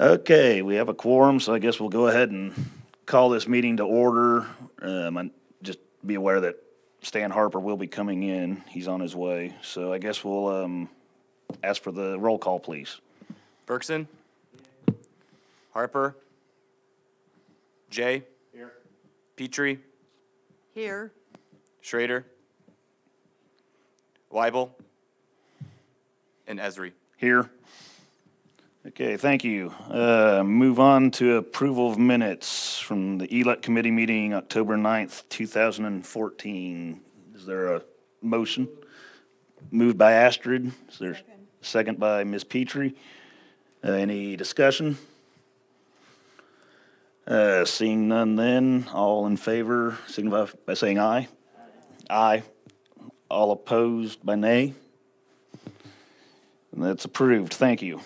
Okay, we have a quorum, so I guess we'll go ahead and call this meeting to order. Just be aware that Stan Harper will be coming in. He's on his way. So I guess we'll ask for the roll call, please. Bergson? Harper? Jay? Here. Petrie? Here. Schrader? Weibel? And Esri. Here. Okay, thank you. Move on to approval of minutes from the ELEC committee meeting October 9th, 2014. Is there a motion? Moved by Astrid. Is there a second by Ms. Petrie? Any discussion? Seeing none then, all in favor, signify by saying aye. Aye. All opposed by nay. And that's approved. Thank you.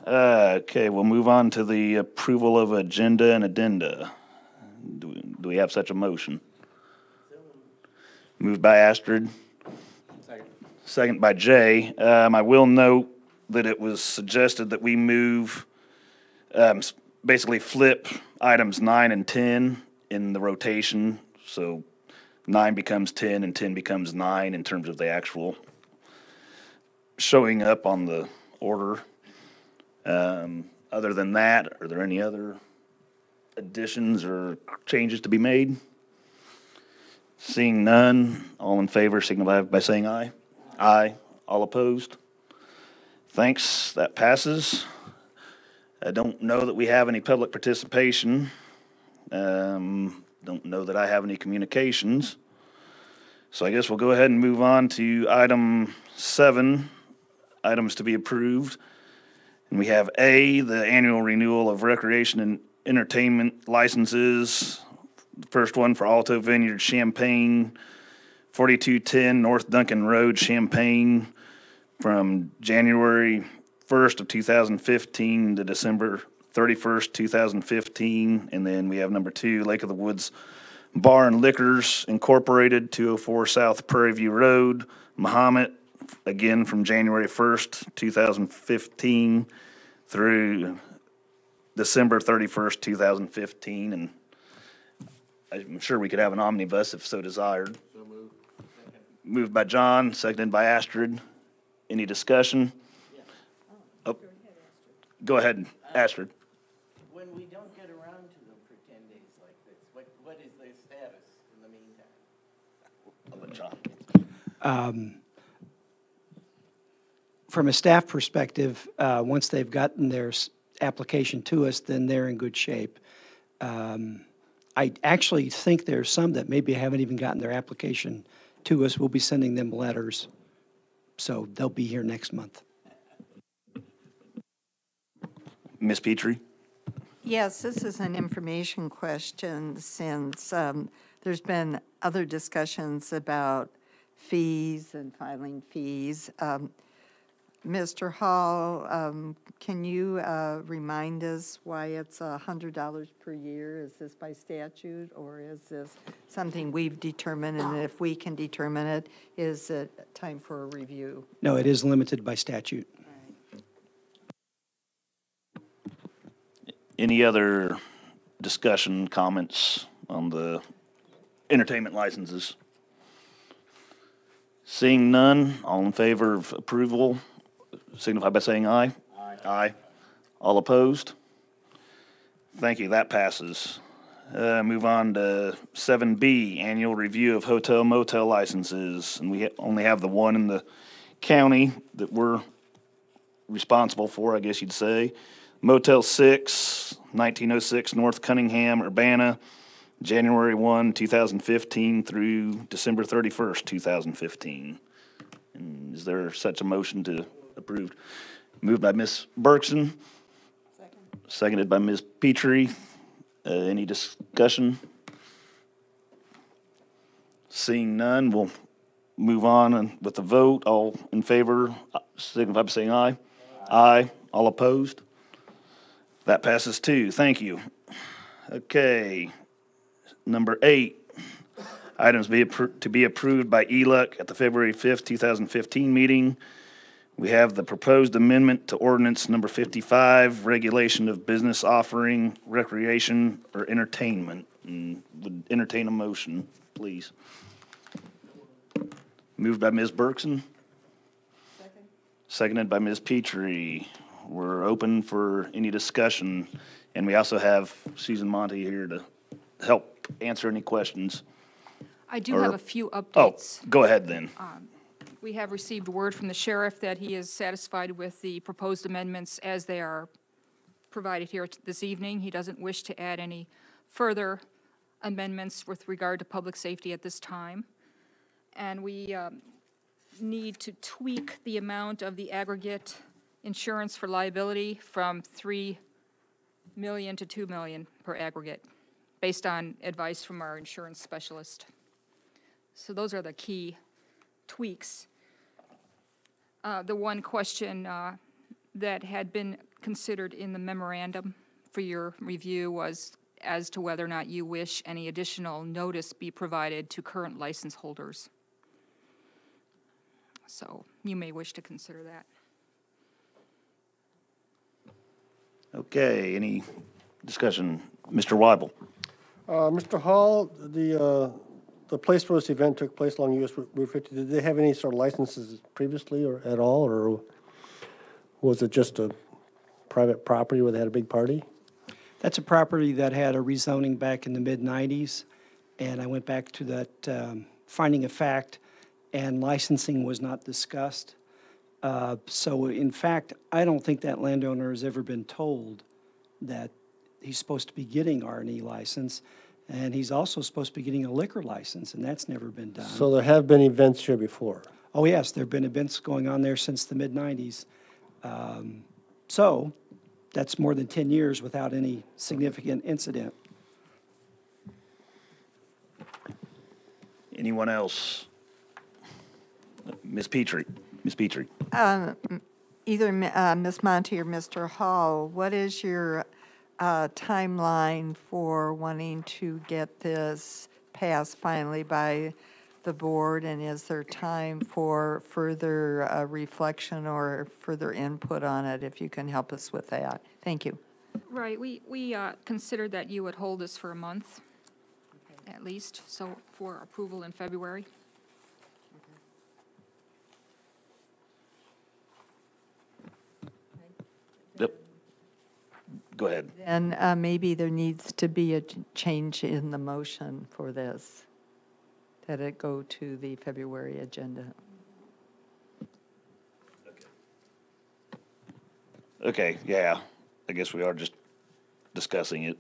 Okay, we'll move on to the approval of agenda and addenda. Do we have such a motion? Moved by Astrid. Second by Jay. I will note that it was suggested that we move, basically flip items 9 and 10 in the rotation. So 9 becomes 10 and 10 becomes 9 in terms of the actual showing up on the order. Other than that, are there any other additions or changes to be made? Seeing none, all in favor signify by saying aye. Aye. All opposed? Thanks, that passes. I don't know that we have any public participation. Don't know that I have any communications. So I guess we'll go ahead and move on to item 7, items to be approved. And we have A, the annual renewal of recreation and entertainment licenses. The first one for Alto Vineyard Champaign, 4210 North Duncan Road, Champaign, from January 1st of 2015 to December 31st, 2015. And then we have number 2, Lake of the Woods Bar and Liquors Incorporated, 204 South Prairie View Road, Mahomet, again from January 1st, 2015 through December 31st, 2015. And I'm sure we could have an omnibus if so desired. So moved. Moved by John, seconded by Astrid. Any discussion? Yeah. Oh, go ahead, Astrid. When we don't get around to them for 10 days like this, what is their status in the meantime? I'll let John. From a staff perspective, once they've gotten their application to us, then they're in good shape. I actually think there's some that maybe haven't even gotten their application to us. We'll be sending them letters, so they'll be here next month. Ms. Petrie? Yes, this is an information question since there's been other discussions about fees and filing fees. Mr. Hall, can you remind us why it's $100 per year? Is this by statute, or is this something we've determined? And if we can determine it, is it time for a review? No, it is limited by statute. Any other discussion, comments on the entertainment licenses? Seeing none, all in favor of approval, signify by saying aye. Aye. Aye. All opposed? Thank you, that passes. Move on to 7B, annual review of hotel motel licenses. And we only have the one in the county that we're responsible for, I guess you'd say. Motel 6, 1906 North Cunningham, Urbana, January 1, 2015 through December 31st, 2015. And is there such a motion to approve? Moved by Ms. Bergson. Second. Seconded by Ms. Petrie. Any discussion? Seeing none, we'll move on with the vote. All in favor, signify by saying aye. Aye. All opposed? That passes too. Thank you. Okay. Number 8, items to be approved by ELEC at the February 5th, 2015 meeting. We have the proposed amendment to ordinance number 55, regulation of business offering recreation or entertainment. And would entertain a motion, please. Moved by Ms. Berkson. Seconded by Ms. Petrie. We're open for any discussion, and we also have Susan Monty here to help answer any questions. I do have Or- a few Oh, updates. go ahead then. We have received word from the sheriff that he is satisfied with the proposed amendments as they are provided here this evening. He doesn't wish to add any further amendments with regard to public safety at this time. And we need to tweak the amount of the aggregate insurance for liability from 3 million to 2 million per aggregate, based on advice from our insurance specialist. So those are the key tweaks. The one question that had been considered in the memorandum for your review was as to whether or not you wish any additional notice be provided to current license holders. So you may wish to consider that. Okay, any discussion? Mr. Weibel? Mr. Hall, the place where this event took place along US Route 50, did they have any sort of licenses previously or at all, or was it just a private property where they had a big party? That's a property that had a rezoning back in the mid-'90s, and I went back to that finding of fact, and licensing was not discussed. So in fact, I don't think that landowner has ever been told that he's supposed to be getting R&E license, and he's also supposed to be getting a liquor license, and that's never been done. So there have been events here before? Oh, yes, there have been events going on there since the mid-'90s. So that's more than 10 years without any significant incident. Anyone else? Ms. Petrie? Ms. Petrie? Either Ms. Monty or Mr. Hall, what is your timeline for wanting to get this passed finally by the board? And is there time for further reflection or further input on it, if you can help us with that? Thank you. Right, we considered that you would hold this for a month, at least, so for approval in February. Yep. Go ahead. And maybe there needs to be a change in the motion for this, that it go to the February agenda. Okay, yeah, I guess we are just discussing it.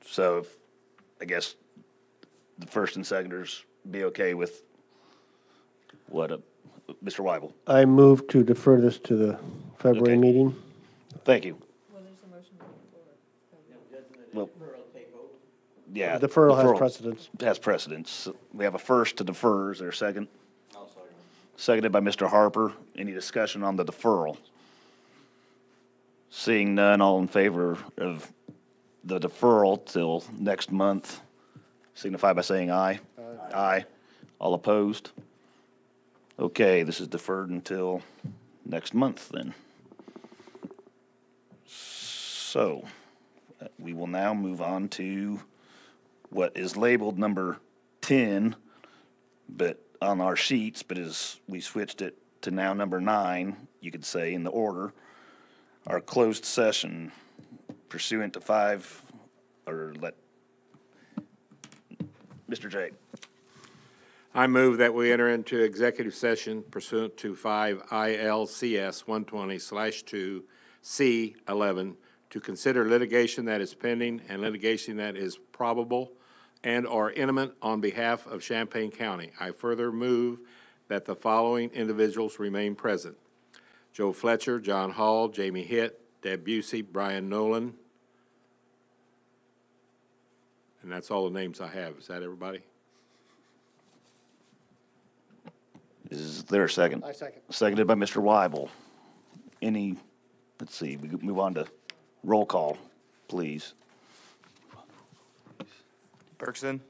So, I guess the first and seconders be okay with what, Mr. Weibel? I move to defer this to the February Okay. meeting. Thank you. Doesn't Well- it deferral take over? Yeah. Deferral has precedence. Has precedence. We have a first to defer. Is there a second? Seconded by Mr. Harper. Any discussion on the deferral? Seeing none, all in favor of the deferral till next month, signify by saying aye. Aye. All opposed? Okay, this is deferred until next month then. So, we will now move on to what is labeled number 10, but on our sheets, but as we switched it to now number 9, you could say in the order, our closed session pursuant to 5, or let, Mr. J. I move that we enter into executive session pursuant to 5 ILCS 120/2C11 to consider litigation that is pending and litigation that is probable and/or imminent on behalf of Champaign County. I further move that the following individuals remain present: Joe Fletcher, John Hall, Jamie Hitt, Deb Busey, Brian Nolan. And that's all the names I have. Is that everybody? Is there a second? I second. Seconded by Mr. Weibel. Any, let's see, we move on to roll call, please. Berkson?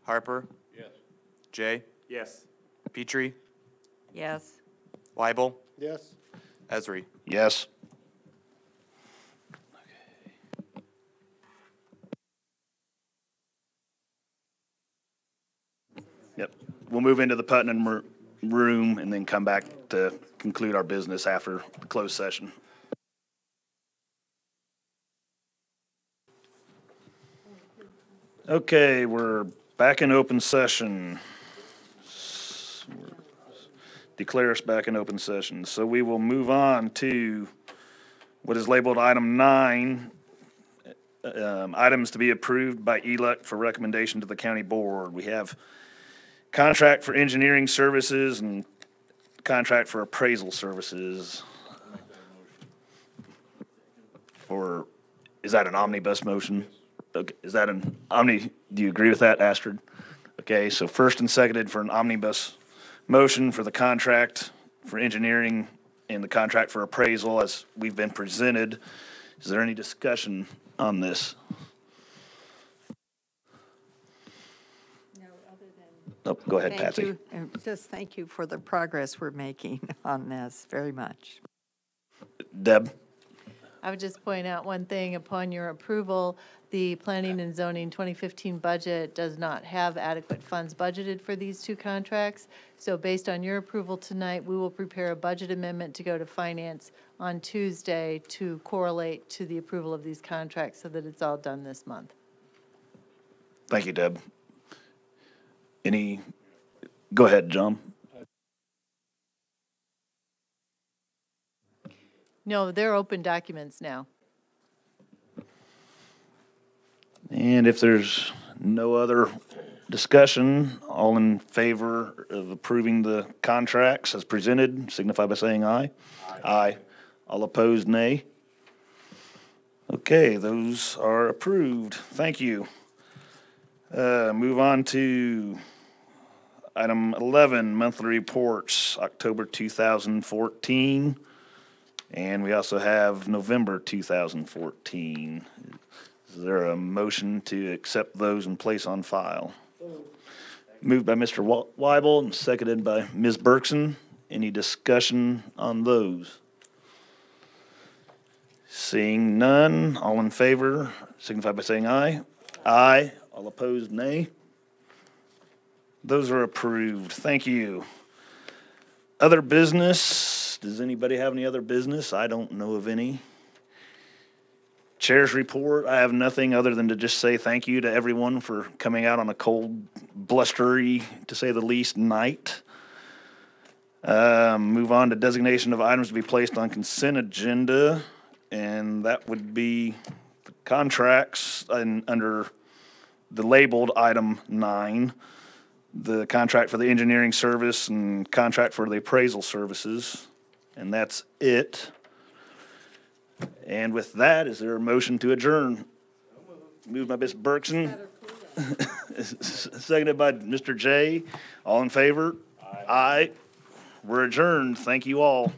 Harper? Yes. Jay? Yes. Petrie? Yes. Weibel, Yes. Esri. Yes. Yep. We'll move into the Putnam room and then come back to conclude our business after the closed session. Okay, we're back in open session. Declare us back in open session. So we will move on to what is labeled item 9, items to be approved by ELEC for recommendation to the county board. We have contract for engineering services and contract for appraisal services. Is that an omnibus motion? Okay, is that do you agree with that, Astrid? Okay, so first and seconded for an omnibus motion for the contract for engineering and the contract for appraisal as we've been presented. Is there any discussion on this? No, other than. Oh, go ahead, Thank Patsy. you, and just thank you for the progress we're making on this, very much. Deb? I would just point out one thing, upon your approval, the Planning and Zoning 2015 budget does not have adequate funds budgeted for these two contracts. So based on your approval tonight, we will prepare a budget amendment to go to Finance on Tuesday to correlate to the approval of these contracts so that it's all done this month. Thank you, Deb. Go ahead, John. No, they're open documents now. And if there's no other discussion, all in favor of approving the contracts as presented, signify by saying aye. Aye. All opposed, nay. Okay, those are approved. Thank you. Move on to item 11, monthly reports, October 2014. And we also have November 2014. Is there a motion to accept those and place on file? Moved by Mr. Weibel and seconded by Ms. Berkson. Any discussion on those? Seeing none, all in favor, signify by saying aye. Aye. All opposed, nay. Those are approved. Thank you. Other business. Does anybody have any other business? I don't know of any. Chair's report, I have nothing other than to just say thank you to everyone for coming out on a cold, blustery, to say the least, night. Move on to designation of items to be placed on consent agenda, and that would be the contracts under the labeled item 9, the contract for the engineering service and contract for the appraisal services, and that's it. And with that, is there a motion to adjourn? Moved by Ms. Berkson. Seconded by Mr. J. All in favor? Aye. We're adjourned. Thank you all.